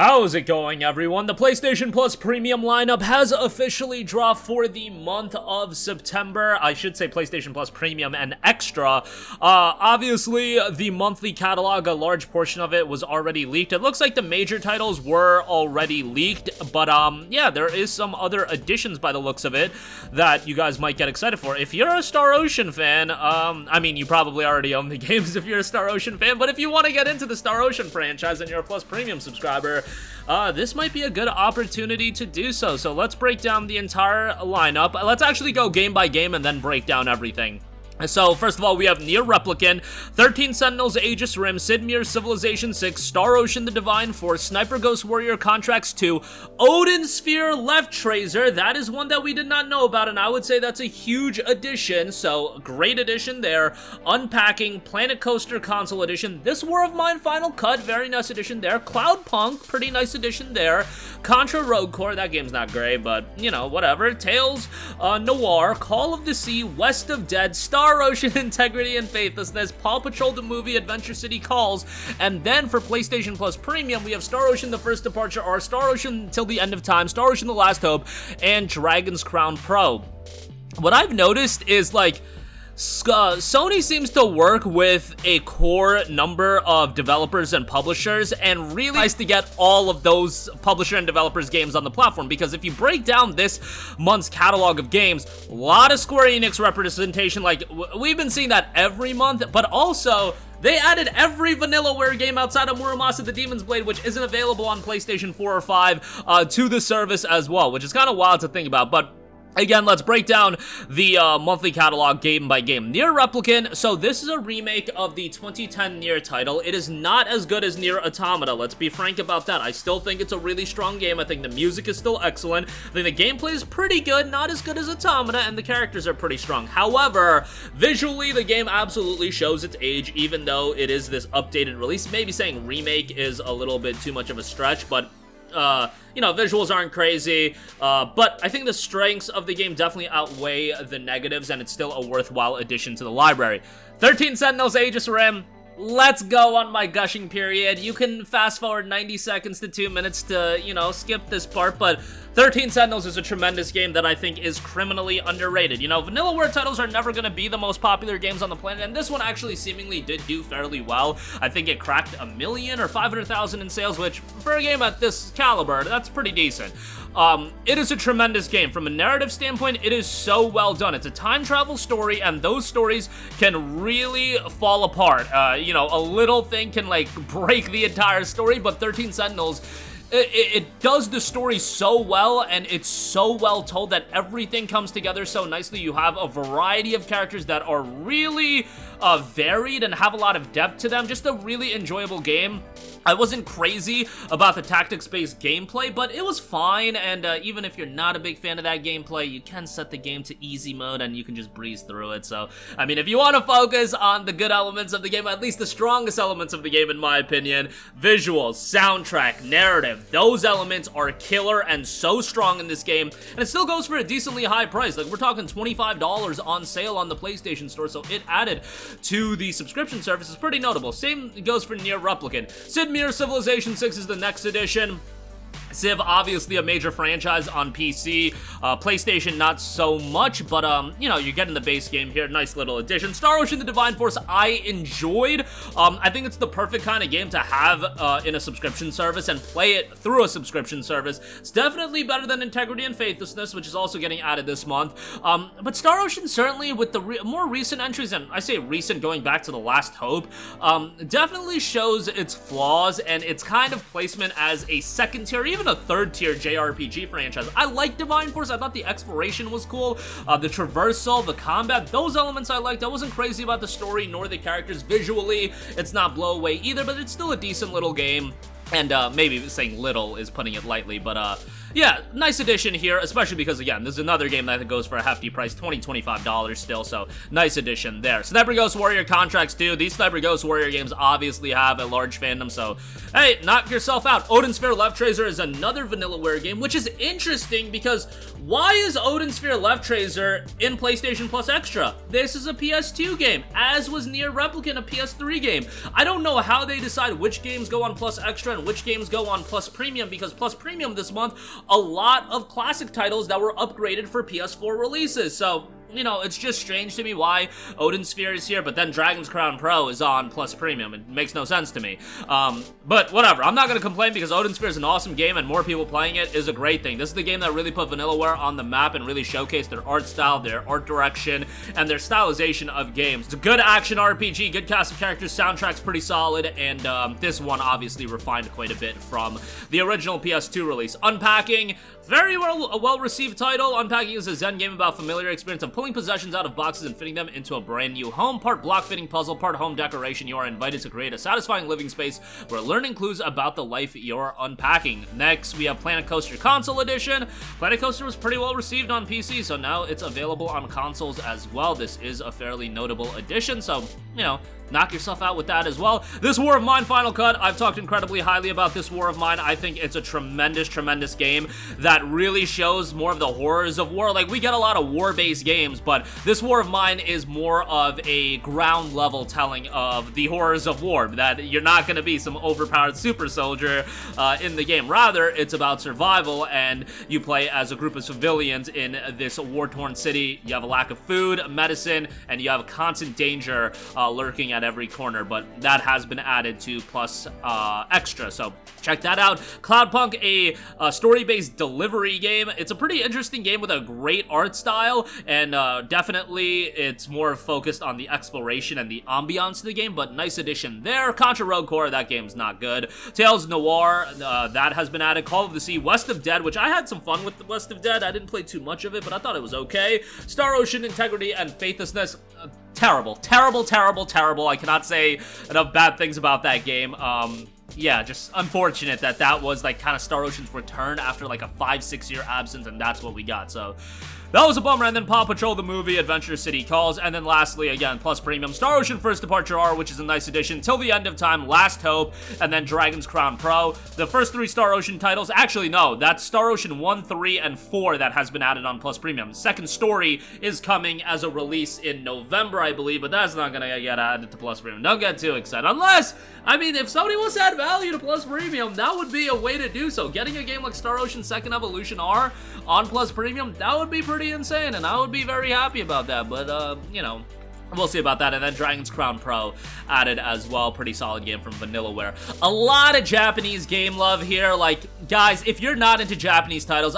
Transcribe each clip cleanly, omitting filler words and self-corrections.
How's it going, everyone? The PlayStation Plus Premium lineup has officially dropped for the month of September. I should say PlayStation Plus Premium and Extra. Obviously, the monthly catalog, a large portion of it was already leaked. It looks like the major titles were already leaked, but yeah, there is some other additions by the looks of it that you guys might get excited for. If you're a Star Ocean fan, I mean, you probably already own the games if you're a Star Ocean fan, but if you want to get into the Star Ocean franchise and you're a Plus Premium subscriber, this might be a good opportunity to do so. So let's break down the entire lineup. Let's actually go game by game and then break down everything. So, first of all, we have Nier Replicant, 13 Sentinels Aegis Rim, Sid Meier's Civilization 6, Star Ocean the Divine Force, Sniper Ghost Warrior Contracts 2, Odin Sphere Left Tracer. That is one that we did not know about, and I would say that's a huge addition, so great addition there. Unpacking, Planet Coaster Console Edition, This War of Mine Final Cut, very nice addition there. Cloudpunk, pretty nice addition there. Contra Rogue Core, that game's not great, but, you know, whatever. Tales, Noir, Call of the Sea, West of Dead, Star Ocean Integrity and Faithlessness, Paw Patrol the Movie, Adventure City Calls, and then for PlayStation Plus Premium, we have Star Ocean The First Departure, or Star Ocean Till the End of Time, Star Ocean The Last Hope, and Dragon's Crown Pro. What I've noticed is, like, Sony seems to work with a core number of developers and publishers, and really nice to get all of those publisher and developers games on the platform, because if you break down this month's catalog of games, a lot of Square Enix representation. Like, we've been seeing that every month, but also they added every Vanillaware game outside of Muramasa the Demon's Blade, which isn't available on PlayStation 4 or 5, to the service as well, which is kind of wild to think about. But again, let's break down the monthly catalog game by game. Nier Replicant, so this is a remake of the 2010 Nier title. It is not as good as Nier Automata, let's be frank about that. I still think it's a really strong game. I think the music is still excellent. I think the gameplay is pretty good, not as good as Automata, and the characters are pretty strong. However, visually, the game absolutely shows its age, even though it is this updated release. Maybe saying remake is a little bit too much of a stretch, but you know, visuals aren't crazy, but I think the strengths of the game definitely outweigh the negatives, and it's still a worthwhile addition to the library. 13 Sentinels Aegis Rim. Let's go on my gushing period. You can fast forward 90 seconds to 2 minutes to, you know, skip this part, but 13 Sentinels is a tremendous game that I think is criminally underrated. You know, Vanillaware titles are never going to be the most popular games on the planet, and this one actually seemingly did do fairly well. I think it cracked 1 million or 500,000 in sales, which for a game at this caliber, that's pretty decent. It is a tremendous game. From a narrative standpoint, it is so well done. It's a time travel story, and those stories can really fall apart. You know, a little thing can, like, break the entire story, but 13 Sentinels, it does the story so well, and it's so well told that everything comes together so nicely. You have a variety of characters that are really varied and have a lot of depth to them. Just a really enjoyable game. I wasn't crazy about the tactics-based gameplay, but it was fine, and even if you're not a big fan of that gameplay, you can set the game to easy mode, and you can just breeze through it. So, I mean, if you want to focus on the good elements of the game, at least the strongest elements of the game, in my opinion, visuals, soundtrack, narrative, those elements are killer and so strong in this game, and it still goes for a decently high price. Like, we're talking $25 on sale on the PlayStation Store, so it added to the subscription service is pretty notable. Same goes for Nier Replicant. Sid Meier's Civilization 6 is the next edition. Civ, obviously a major franchise on PC, PlayStation not so much, but you know, you're getting the base game here, nice little addition. Star Ocean the Divine Force, I enjoyed. I think it's the perfect kind of game to have in a subscription service and play it through a subscription service. It's definitely better than Integrity and Faithlessness, which is also getting added this month. But Star Ocean, certainly with the more recent entries, and I say recent going back to The Last Hope, definitely shows its flaws and its kind of placement as a second tier, even a third-tier JRPG franchise. I like Divine Force. I thought the exploration was cool. The traversal, the combat, those elements I liked. I wasn't crazy about the story nor the characters. Visually, it's not blow away either, but it's still a decent little game. And maybe saying little is putting it lightly, but yeah, nice addition here, especially because, again, this is another game that goes for a hefty price, $25 still, so nice addition there. Sniper Ghost Warrior Contracts 2. These Sniper Ghost Warrior games obviously have a large fandom, so hey, knock yourself out. Odin Sphere Left Tracer is another Vanillaware game, which is interesting because why is Odin Sphere Left Tracer in PlayStation Plus Extra? This is a PS2 game, as was Nier Replicant, a PS3 game. I don't know how they decide which games go on Plus Extra and on which games go on Plus Premium, because Plus Premium this month, a lot of classic titles that were upgraded for PS4 releases. So, you know, it's just strange to me why Odin Sphere is here, but then Dragon's Crown Pro is on Plus Premium. It makes no sense to me. But whatever, I'm not gonna complain because Odin Sphere is an awesome game and more people playing it is a great thing. This is the game that really put Vanillaware on the map and really showcased their art style, their art direction, and their stylization of games. It's a good action RPG, good cast of characters, soundtrack's pretty solid, and this one obviously refined quite a bit from the original PS2 release. Unpacking, very well-received title. Unpacking is a Zen game about familiar experience of pulling possessions out of boxes and fitting them into a brand new home. Part block-fitting puzzle, part home decoration. You are invited to create a satisfying living space where learning clues about the life you're unpacking. Next, we have Planet Coaster Console Edition. Planet Coaster was pretty well-received on PC, so now it's available on consoles as well. This is a fairly notable addition, so, you know, knock yourself out with that as well. This War of Mine Final Cut, I've talked incredibly highly about this War of Mine. I think it's a tremendous, tremendous game that really shows more of the horrors of war. Like, we get a lot of war-based games, but this War of Mine is more of a ground level telling of the horrors of war, that you're not going to be some overpowered super soldier in the game. Rather, it's about survival, and you play as a group of civilians in this war-torn city. You have a lack of food, medicine, and you have constant danger lurking at every corner, but that has been added to Plus Extra, so check that out. Cloudpunk, a story-based delivery game. It's a pretty interesting game with a great art style, and definitely it's more focused on the exploration and the ambiance of the game, but nice addition there. Contra Rogue Core, that game's not good. Tales Noir, that has been added. Call of the Sea, West of Dead, which I had some fun with West of Dead. I didn't play too much of it, but I thought it was okay. Star Ocean, Integrity, and Faithlessness, terrible, terrible, terrible, terrible. I cannot say enough bad things about that game. Yeah, just unfortunate that that was like kind of Star Ocean's return after like a 5-6 year absence, and that's what we got. So that was a bummer. And then Paw Patrol the movie, Adventure City Calls, and then lastly, again, Plus Premium, Star Ocean First Departure R, which is a nice addition, Till the End of Time, Last Hope, and then Dragon's Crown Pro. The first 3 Star Ocean titles, actually no, that's Star Ocean 1, 3, and 4 that has been added on Plus Premium. Second Story is coming as a release in November, I believe, but that's not gonna get added to Plus Premium. Don't get too excited, unless, I mean, if Sony wants to add value to Plus Premium, that would be a way to do so. Getting a game like Star Ocean Second Evolution R on Plus Premium, that would be pretty insane, and I would be very happy about that, but, you know, we'll see about that. And then Dragon's Crown Pro added as well. Pretty solid game from Vanillaware. A lot of Japanese game love here. Like, guys, if you're not into Japanese titles,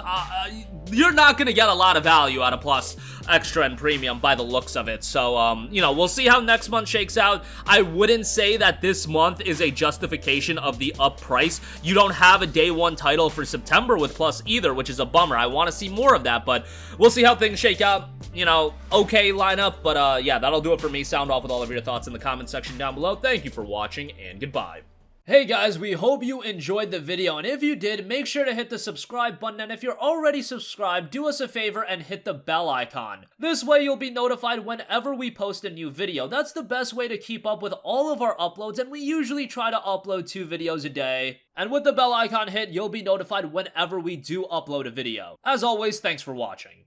you're not going to get a lot of value out of Plus Extra and Premium by the looks of it. So, you know, we'll see how next month shakes out. I wouldn't say that this month is a justification of the up price. You don't have a day one title for September with Plus either, which is a bummer. I want to see more of that, but we'll see how things shake out. You know, okay lineup, but yeah, that'll do it for me. Sound off with all of your thoughts in the comment section down below. Thank you for watching, and goodbye. Hey guys, we hope you enjoyed the video, and if you did, make sure to hit the subscribe button, and if you're already subscribed, do us a favor and hit the bell icon. This way you'll be notified whenever we post a new video. That's the best way to keep up with all of our uploads, and we usually try to upload 2 videos a day. And with the bell icon hit, you'll be notified whenever we do upload a video. As always, thanks for watching.